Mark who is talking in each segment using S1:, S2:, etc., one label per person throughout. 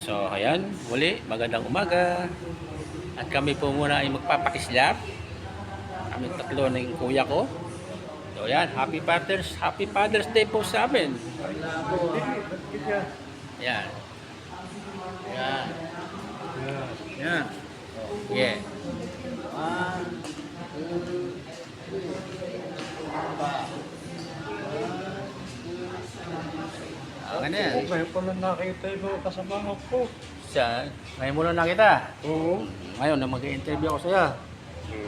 S1: So, ayan, muli, magandang umaga. At kami po muna ay magpapakislap. Kami tatlo ng kuya ko. So, ayan, Happy Father's Day po sa amin. Ayan. Ayan. Ayan. Yeah. One, two, ano yan?
S2: Ngayon ko lang nakita yung mga kasama ko.
S1: Siya, ngayon mo lang nakita.
S2: Oo.
S1: Ngayon na mag-interview ako sa'yo.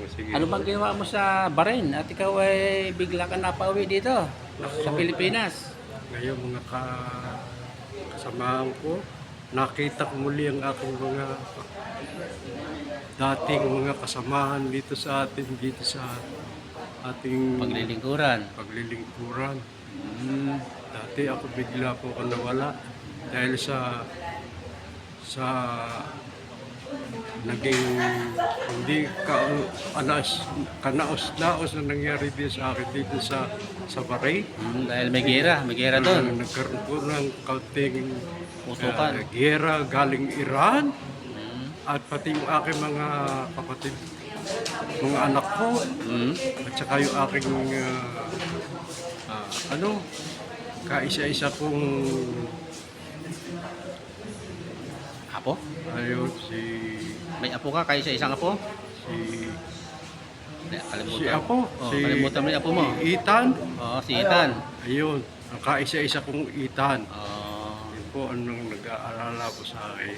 S2: Sige.
S1: Ano bang ginawa mo sa Bahrain? At ikaw ay bigla ka napauwi dito sa Pilipinas.
S2: Ngayon mga kasamahan ko, nakita ko muli ang aking mga dating mga kasamahan dito sa ating paglilingkuran. Dati ako bigla po ako nawala dahil sa naging hindi kanaos-naos na nangyari din sa akin dito sa Bahrain.
S1: Dahil may gera doon.
S2: Nagkaroon po ng kaunting
S1: Putukan.
S2: gera galing Iran at pati yung aking mga kapatid, mga anak ko at saka yung aking kaisa-isa kong
S1: Apo?
S2: ayun
S1: May apo ka? Kayo sa isang apo?
S2: si
S1: Kalimutan.
S2: Apo,
S1: Kalimutan mo yung apo mo.
S2: Ethan.
S1: Oo, si Ethan.
S2: Ayun, ang kaisa-isa kong Ethan.
S1: Oo.
S2: Yun po anong nag-aalala po sa akin.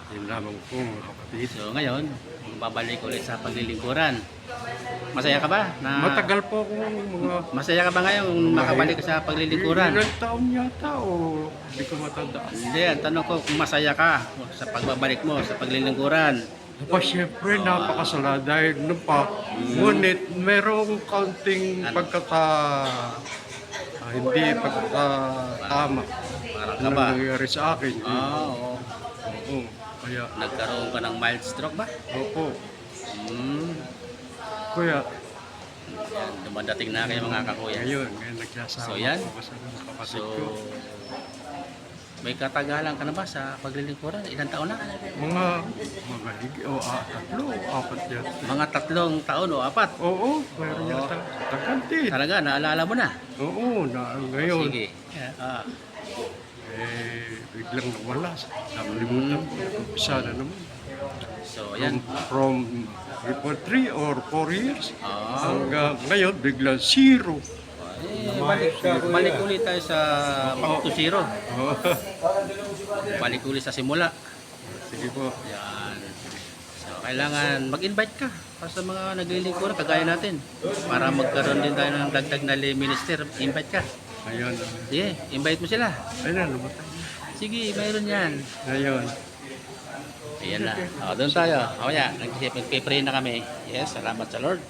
S2: Yun lamang po mga kapatid.
S1: So ngayon, babalik ulit sa paglilingkuran. Masaya ka ba?
S2: Matagal po akong mga
S1: Masaya ka ba ngayon makabalik sa paglilingkuran?
S2: ilang taon yata o hindi ko matandaan.
S1: Hindi, ang tanong ko kung masaya ka sa pagbabalik mo sa paglilingkuran.
S2: Pa, siyempre, napakasala dahil nung pa, ngunit merong kaunting hindi pagkakatama
S1: Parang
S2: na
S1: ka ba?
S2: nangyayari sa akin.
S1: Oo.
S2: Oo, kaya,
S1: Nagkaroon ka ng mild stroke ba?
S2: opo,
S1: Hmm.
S2: kuya,
S1: Yan, dumadating na kayo mga kakuya.
S2: ngayon nagsasama
S1: So, yan.
S2: ako sa mga kapatid
S1: So,
S2: ko.
S1: may katagalan ka na ba sa paglilingkuran? Ilang taon na?
S2: Tatlo o apat yan.
S1: Mga 3 taon o 4?
S2: Oo, mayroon yata. Tagal din.
S1: Talaga, naalala mo na?
S2: Oo, ngayon.
S1: Sige.
S2: Biglang nawala. Nakalimutan ko. Isa na naman.
S1: So, ayan.
S2: From 3 or 4 years.
S1: Ah.
S2: Hanggang ngayon, biglang 0.
S1: Balik ulit tayo sa back to zero.
S2: Oo.
S1: Balik ulit sa simula.
S2: Sige po.
S1: Yan. So, kailangan mag-invite ka para sa mga naglilingkuran kagaya natin. Para magkaroon din tayo ng dagdag na lay minister. Invite ka.
S2: Ngayon.
S1: Sige, invite mo sila.
S2: Ayun na, namatay.
S1: Sige, mayroon yan.
S2: Ngayon.
S1: Ayan na. O, doon tayo. O, yan. Nagpipray na kami. Yes, salamat sa Lord.